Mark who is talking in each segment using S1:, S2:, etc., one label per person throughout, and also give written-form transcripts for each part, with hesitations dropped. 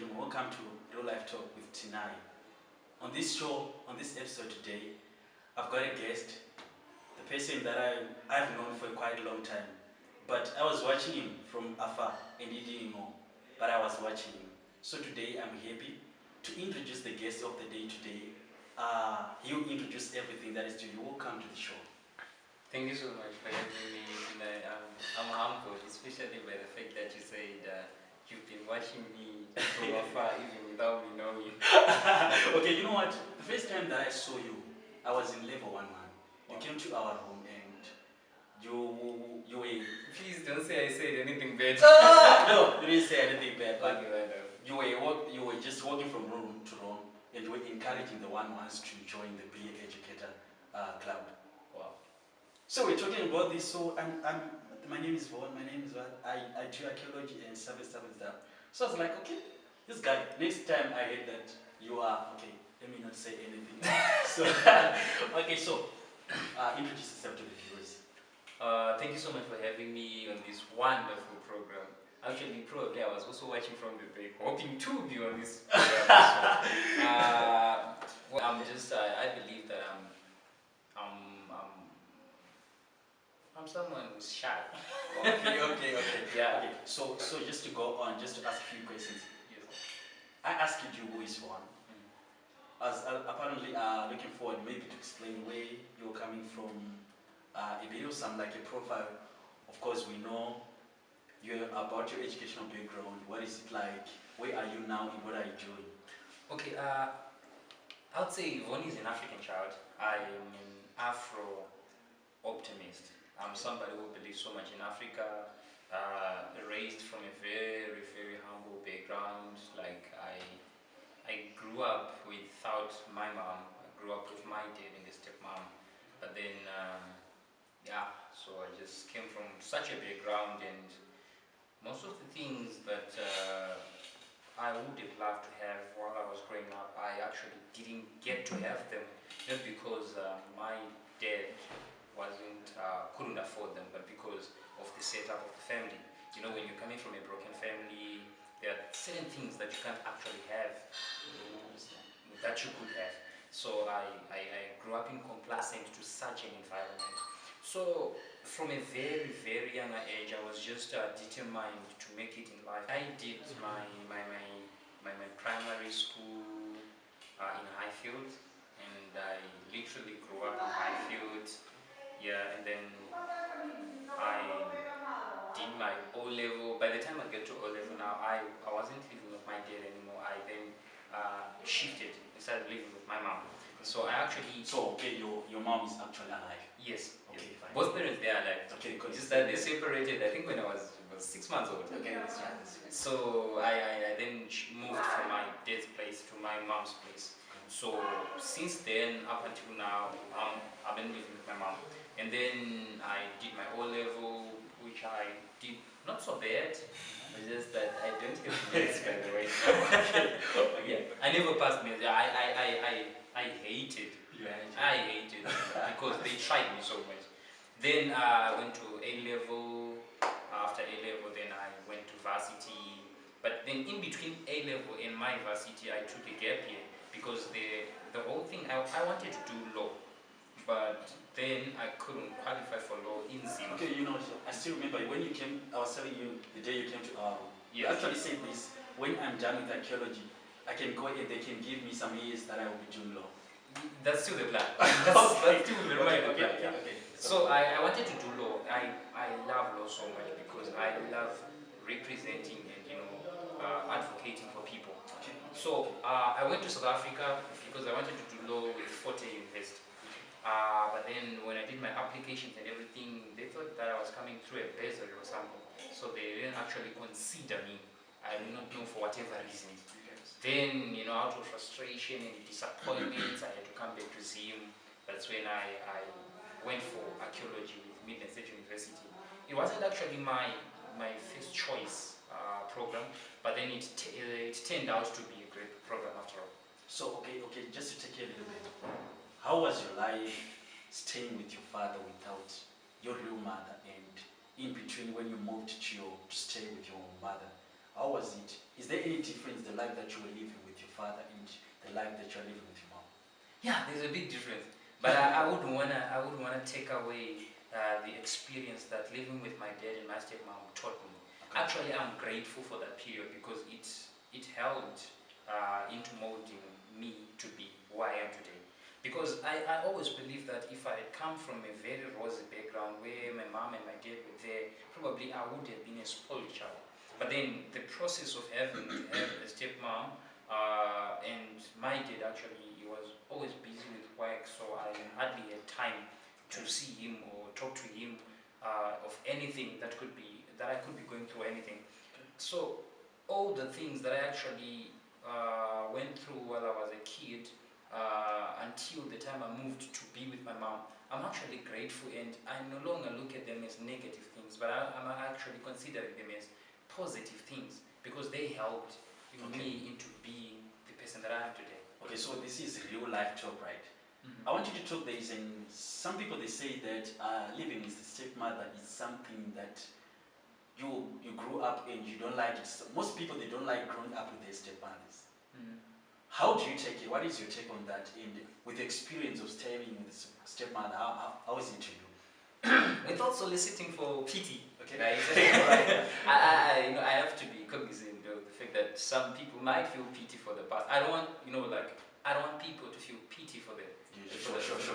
S1: gentlemen, welcome to Real Life Talk with Tinaye. On this show, on this episode today, I've got a guest, the person that I've known for quite a long time. But I was watching him from afar and he didn't know, but I was watching him. So today I'm happy to introduce the guest of the day today. He'll introduce everything that is to you. Welcome to the show.
S2: Thank you so much for having me tonight. I'm humbled, especially by the fact that you said you've been watching me from afar even without me knowing.
S1: Okay, you know what? The first time that I saw you, I was in level 1-1. You came to our home and you were...
S2: Please don't say I said anything bad.
S1: No, you didn't say anything bad, but
S2: Okay,
S1: you were just walking from room to room and you were encouraging the 1-1s to join the BA Educator Club.
S2: Wow.
S1: So we're talking about this. So my name is Vaughn. My name is what? I do archaeology and stuff. So I was like, okay, this guy. Next time I heard that you are okay. Let me not say anything. So okay, so introduce yourself to the viewers.
S2: Thank you so much for having me on this wonderful program. Actually, probably I was also watching from the back, hoping to be on this program. Well, I believe that I'm someone who's shy.
S1: Okay.
S2: Yeah.
S1: Okay. So just to go on, just to ask a few questions.
S2: Yes.
S1: I asked you who is one. As apparently looking forward maybe to explain where you're coming from. A bit of some like a profile. Of course, we know you about your educational background. What is it like? Where are you now and what are you doing?
S2: Okay, I would say Yvonne is an African child. I am an Afro-optimist. I'm somebody who believes so much in Africa, raised from a very, very humble background. Like I grew up without my mom. I grew up with my dad and a stepmom. But then, so I just came from such a background, and most of the things that I would have loved to have while I was growing up, I actually didn't get to have them. Not because my dad couldn't afford them, but because of the setup of the family. You know, when you're coming from a broken family, there are certain things that you can't actually have that you could have. So I grew up in complacent to such an environment. So from a very, very young age, I was just determined to make it in life. I did my primary school in Highfield, and I literally grew up in Highfield. Yeah, and then I did my O-level. By the time I get to O-level now, I wasn't living with my dad anymore. I then shifted and started living with my mom. So I actually...
S1: So, okay, your mom is actually alive?
S2: Yes.
S1: Okay,
S2: yes.
S1: fine.
S2: Both parents, they are alive.
S1: Okay, good.
S2: Just that they separated, I think when I was 6 months old.
S1: Okay, that's right.
S2: So I then moved from my dad's place to my mom's place. So since then, up until now, I've been living with my mom. And then I did my O-level, which I did not so bad. It's just that I don't get maths, by the way. Yeah, I never passed maths. I hated. I hated because they tried me so much. Then I went to A-level. After A-level, then I went to varsity. But then in between A-level and my varsity, I took a gap year because the whole thing, I wanted to do law. But then I couldn't qualify for law in Zim.
S1: Okay, you know, I still remember when you came, I was telling you the day you came to you actually said this, when I'm done with archaeology, I can go and they can give me some years that I will be doing law.
S2: That's still the plan. That's still the plan.
S1: Okay.
S2: So I wanted to do law. I love law so much because I love representing and advocating for people.
S1: Okay.
S2: So I went to South Africa because I wanted to do law with Forte University. But then when I did my applications and everything, they thought that I was coming through a bursary or something. So they didn't actually consider me. I do not know for whatever reason. Then, out of frustration and disappointments, I had to come back to Zim. That's when I went for archaeology with Midland State University. It wasn't actually my first choice program, but then it turned out to be a great program after all.
S1: So, okay, just to take you a little bit. How was your life staying with your father without your real mother, and in between when you moved to stay with your mother? How was it? Is there any difference the life that you were living with your father and the life that you are living with your mom?
S2: Yeah, there's a big difference. But I wouldn't wanna take away the experience that living with my dad and my stepmom taught me.
S1: Okay.
S2: Actually, I'm grateful for that period because it helped into molding me to be who I am today. Because I always believe that if I had come from a very rosy background where my mom and my dad were there, probably I would have been a spoiled child. But then the process of having to have a stepmom and my dad actually, he was always busy with work, so I hardly had time to see him or talk to him of anything that I could be going through anything. So all the things that I actually went through while I was a kid until the time I moved to be with my mom, I'm actually grateful, and I no longer look at them as negative things, but I'm actually considering them as positive things because they helped me into being the person that I am today.
S1: Okay, so this is real life talk, right? I want you to talk. There is some people they say that living with the stepmother is something that you grew up and you don't like it. Most people they don't like growing up with their stepmothers.
S2: Mhm.
S1: How do you take it? What is your take on that? And with the experience of staying with the stepmother, how is it to you?
S2: Without soliciting for pity,
S1: Okay.
S2: right? Right. I have to be cognizant of the fact that some people might feel pity for the past. I don't want, I don't want people to feel pity for the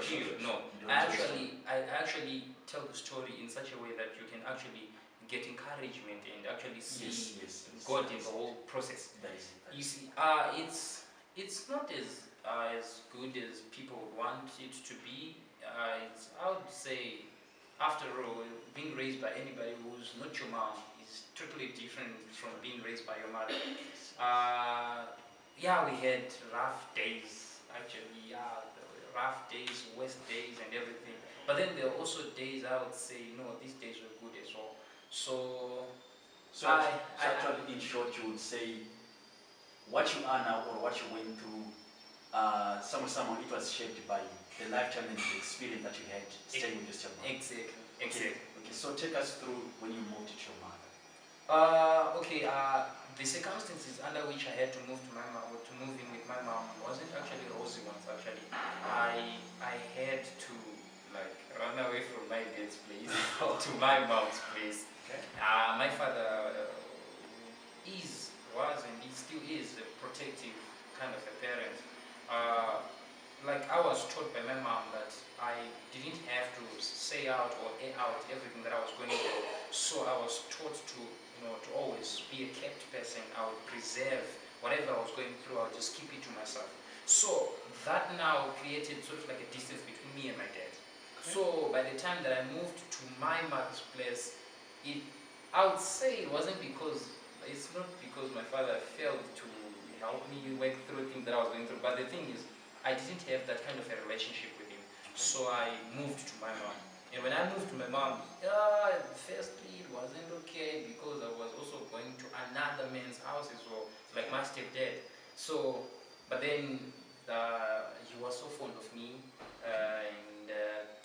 S2: period. No, I actually tell the story in such a way that you can actually get encouragement and actually see God in the whole process.
S1: That is it.
S2: You see, it's not as good as people would want it to be. I would say, after all, being raised by anybody who's not your mom is totally different from being raised by your mother. Yeah, we had rough days, actually. Yeah, there were rough days, worst days, and everything. But then there are also days I would say, no, these days were good as well. So
S1: So,
S2: I-
S1: actually, in short, you would say what you are now or what you went through, someone it was shaped by the lifetime and the experience that you had staying with your stepmom.
S2: exactly.
S1: Okay, so take us through when you moved to your mother.
S2: Okay. The circumstances under which I had to move to my mom, or to move in with my mom, wasn't actually rosy ones. Actually, I had to like run away from my dad's place to my mom's place.
S1: Okay.
S2: My father was, and he still is a protective kind of a parent. Like I was taught by my mom that I didn't have to say out or air out everything that I was going through. So I was taught to always be a kept person. I would preserve whatever I was going through. I would just keep it to myself. So that now created sort of like a distance between me and my dad.
S1: Okay.
S2: So by the time that I moved to my mother's place, I would say it's not because my father failed to help me work through things that I was going through, but the thing is, I didn't have that kind of a relationship with him. So I moved to my mom. And when I moved to my mom, firstly it wasn't okay because I was also going to another man's house as well, like my stepdad. So, but then he was so fond of me, and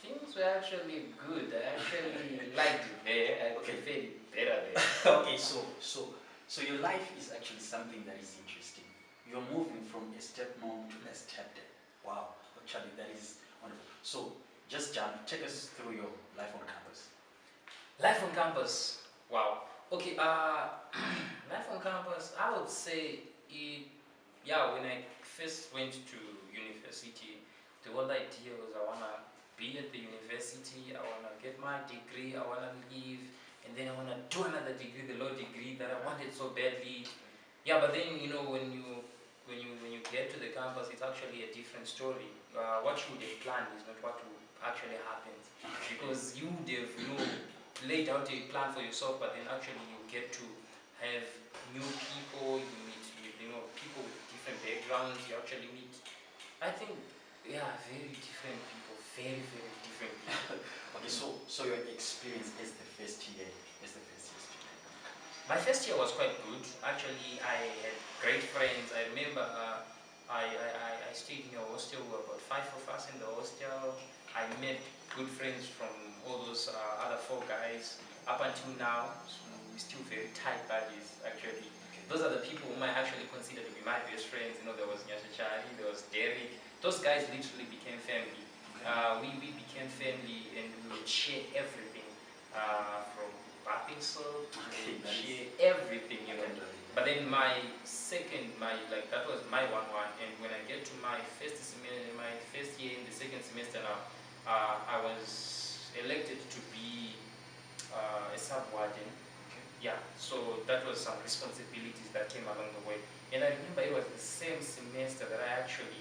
S2: things were actually good. I actually liked it there. I preferred it better there.
S1: Okay, so your life is actually something that is interesting. You're moving from a stepmom to a stepdad. Wow, actually that is wonderful. So just take us through your life on campus.
S2: Life on campus. Wow. Okay. Life on campus. I would say it. Yeah. When I first went to university, the whole idea was I wanna be at the university. I wanna get my degree. I wanna leave, and then I wanna do another degree, the law degree that I wanted so badly. Yeah. But then when you get to the campus, it's actually a different story. What you would have planned is not what will actually happens, because you would have laid out a plan for yourself, but then actually you get to have new people. You meet with people with different backgrounds. You actually meet, I think, yeah, very different people, very very different people.
S1: Okay, so your experience is the first year, student.
S2: My first year was quite good. Actually, I had great friends. I remember I stayed in a hostel. We were about 5 of us in the hostel. I met good friends from all those other 4 guys. Up until now, so we're still very tight buddies, actually. Those are the people whom I actually consider to be my best friends. You know, there was Nyashachari, there was Derek. Those guys literally became family. We became family, and we would share everything from bathing soap, share everything, you know. But then my that was my one, and when I get to my first year in the second semester now, I was elected to be a sub-warden. Yeah, so that was some responsibilities that came along the way. And I remember it was the same semester that I actually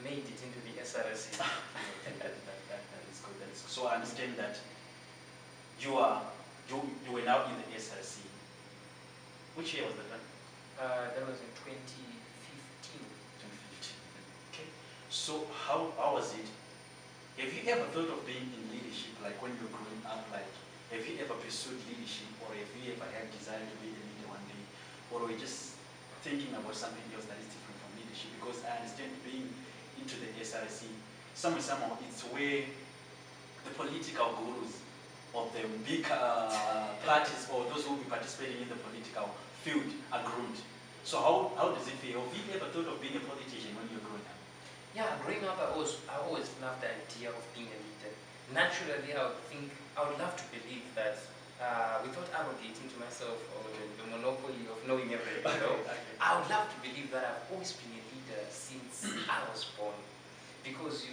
S2: made it into the SRC.
S1: that is good. That is good. So I understand that you were now in the SRC. Which year was that?
S2: That was in 2015.
S1: 2015. Okay. So how was it? Have you ever thought of being in leadership, like when you were growing up? Like, have you ever pursued leadership, or have you ever had desire to be a leader one day, or were you just thinking about something else that is different from leadership? Because I understand being into the SRC, somehow it's where the political gurus of the big parties, or those who will be participating in the political field, are groomed. So how does it feel? Have you ever thought of being a politician when you were growing up?
S2: Yeah, growing up, I always loved the idea of being a leader. Naturally, I would love to believe that without arrogating to myself or the monopoly of knowing everything, you know, I would love to believe that I've always been a leader since I was born. Because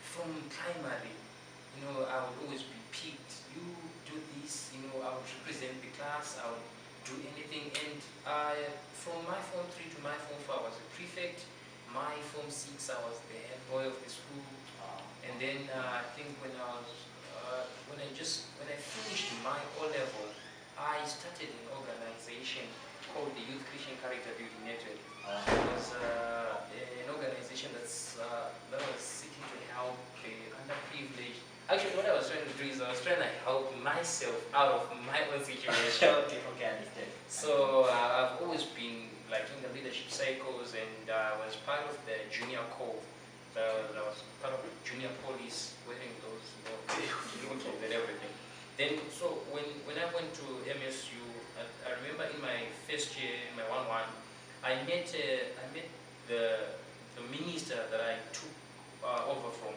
S2: from primary, you know, I would always be picked. You do this, you know, I would represent the class, I would do anything. And from my Form 3 to my Form 4, I was a prefect. My Form 6, I was the head boy of the school. And then I think when I finished my O-level, I started an organization called the Youth Christian Character Building Network. It was an organization that was seeking to help the underprivileged. Actually, what I was trying to do is I was trying to help myself out of my own situation.
S1: Okay, I understand.
S2: So I've always been like in the leadership cycles, and I was part of the junior cove. I was part of the junior police, wearing those uniforms and everything. Then, so when I went to MSU, I remember in my first year, in my 1-1, I met the minister that I took over from,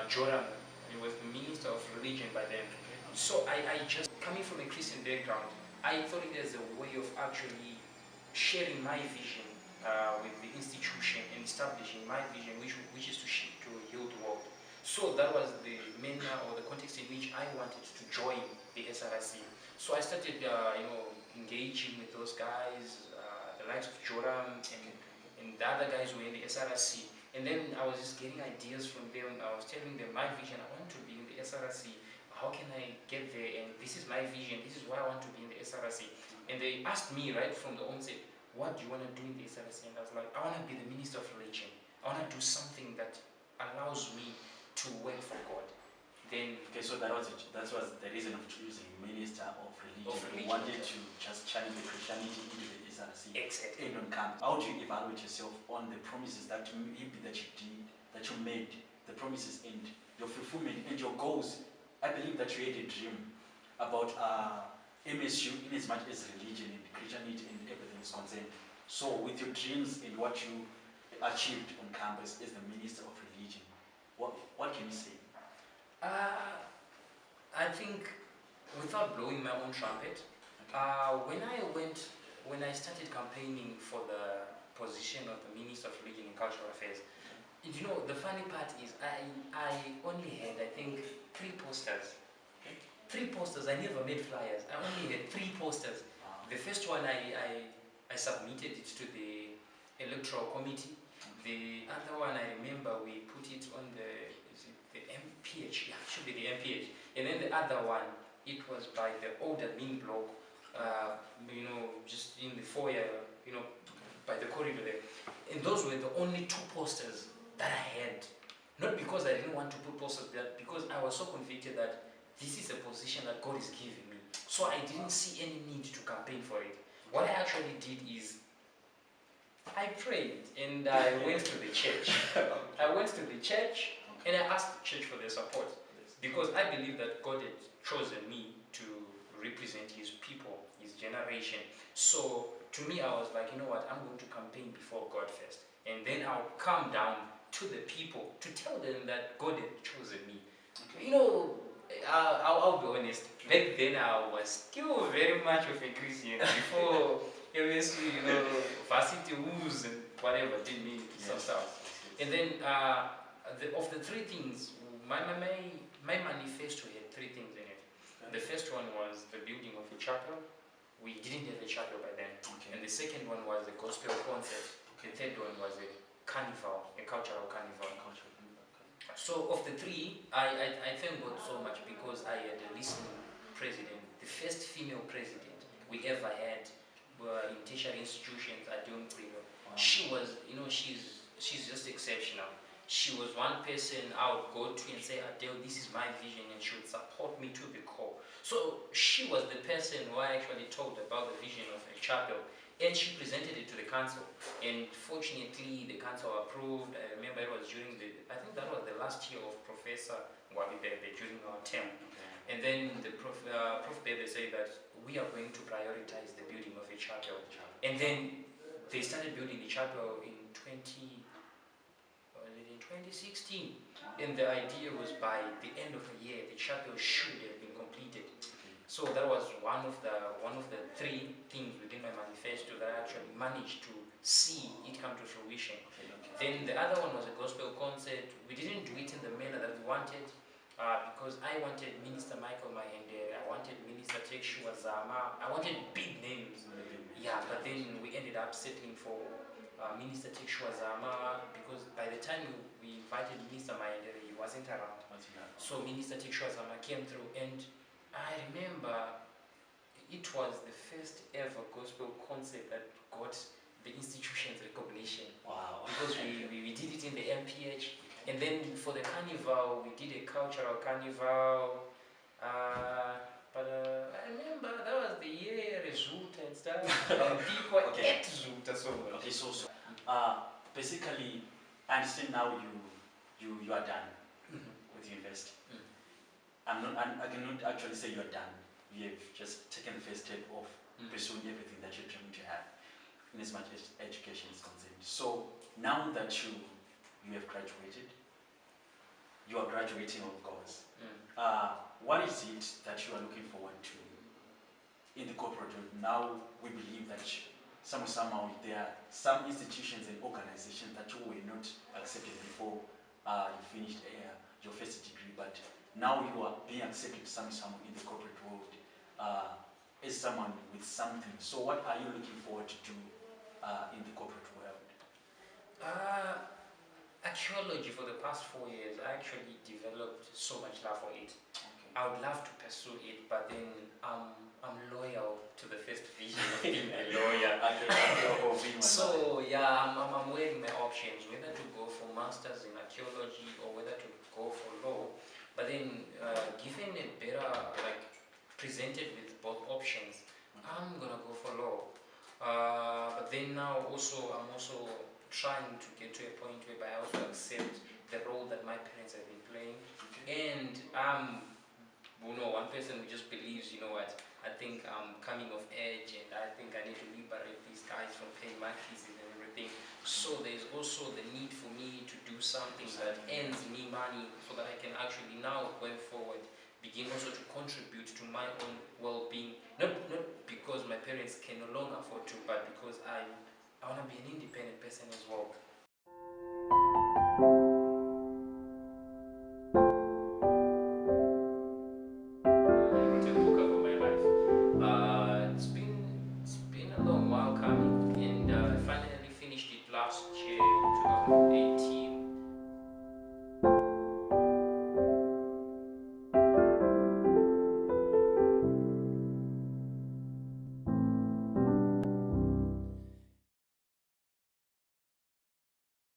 S2: Joram. He was the minister of religion by then. So I just, coming from a Christian background, I thought it as a way of actually sharing my vision with the institution and establishing my vision, which is to heal the world. So that was the manner or the context in which I wanted to join the SRC. So I started, engaging with those guys, the likes of Joram and the other guys who were in the SRC. And then I was just getting ideas from them. I was telling them my vision. I want to be in the SRC. How can I get there? And this is my vision. This is why I want to be in the SRC. And they asked me right from the onset, what do you want to do in the SRC? And I was like, I want to be the minister of religion. I want to do something that allows me to work for God. Then,
S1: okay, so that was the reason of choosing minister of religion. You wanted to just channel the Christianity into the SRC.
S2: Exactly.
S1: And on camp. How do you evaluate yourself on the promises that you did, that you made, the promises and your fulfillment and your goals? I believe that you had a dream about MSU in as much as religion and Christianity and everything is concerned. So with your dreams and what you achieved on campus as the minister of religion, what can you say?
S2: I think, without blowing my own trumpet, when I started campaigning for the position of the Minister of Religion and Cultural Affairs, you know, the funny part is I only had, I think, 3 posters. 3 posters. I never made flyers. I only had 3 posters. The first one I submitted it to the electoral committee. The other one I remember we put it on the MPH. Yeah, it should be the MPH. And then the other one, it was by the old admin block. Just in the foyer, by the corridor there. And those were the only 2 posters that I had. Not because I didn't want to put posters there, because I was so convicted that this is a position that God is giving me. So I didn't see any need to campaign for it. What I actually did is, I prayed and I went to the church. I went to the church and I asked the church for their support. Because I believe that God had chosen me to represent His people, His generation. So to me, I was like, you know what, I'm going to campaign before God first. And then I'll come down to the people to tell them that God had chosen me.
S1: Okay.
S2: You know, I'll be honest, back then I was still very much of a Christian before obviously, you know, varsity woos and whatever did me some stuff. And then of the three things, my manifesto had three things in it. The first one was the building of a chapel. We didn't have a chapel by then.
S1: Okay.
S2: And the second one was a gospel concert. The third one was a carnival, a cultural carnival. So of the three, I thank God so much because I had a listening president, the first female president we ever had in tertiary institutions at Young. She was, you know, she's just exceptional. She was one person I would go to and say, Adele, this is my vision, and she would support me to the core. So she was the person who I actually told about the vision of a chapel, and she presented it to the council. And fortunately, the council approved. I remember it was during I think that was the last year of Professor Ngwabi Bebe during our term. And then the Prof Bebe said that we are going to prioritize the building of a chapel. And then they started building the chapel in 2016, and the idea was by the end of the year the chapel should have been completed. So that was one of the three things within my manifesto that I actually managed to see it come to fruition. Then the other one was a gospel concert. We didn't do it in the manner that we wanted because I wanted Minister Michael Mahende, I wanted Minister Tekshua Zama, I wanted big names. Yeah, but then we ended up settling for Minister Tekshua Zama because by the time we invited Minister Mahende, he wasn't around. So Minister Tekshua Zama came through, and I remember it was the first ever gospel concert that got the institution's recognition.
S1: Wow.
S2: Because we did it in the MPH, and then for the carnival, we did a cultural carnival. But I remember that was the year Zoot and stuff. People ate Zoot so much.
S1: Okay, so basically, I understand now you are done with university. I cannot actually say you are done. You have just taken the first step of pursuing everything that you're dreaming to have, in as much as education is concerned. So now that you have graduated, you are graduating, of course. What is it that you are looking forward to in the corporate world? Now we believe that somehow there are some institutions and organizations that you were not accepted before you finished your first degree, but now you are being accepted somehow in the corporate world as someone with something. So what are you looking forward to do in the corporate world?
S2: Archaeology for the past 4 years, I actually developed so much love for it. I would love to pursue it, but then I'm loyal to the first vision of being a lawyer. So yeah, I'm weighing my options, whether to go for masters in archaeology or whether to go for law. But then, given a better, presented with both options, I'm gonna go for law. But then now I'm also trying to get to a point whereby I also accept the role that my parents have been playing. And one person who just believes, you know what, I think I'm coming of age and I think I need to liberate these guys from paying my fees and everything. So there's also the need for me to do something that earns me money so that I can actually now, going forward, begin also to contribute to my own well-being. Not because my parents can no longer afford to, but because I want to be an independent person as well.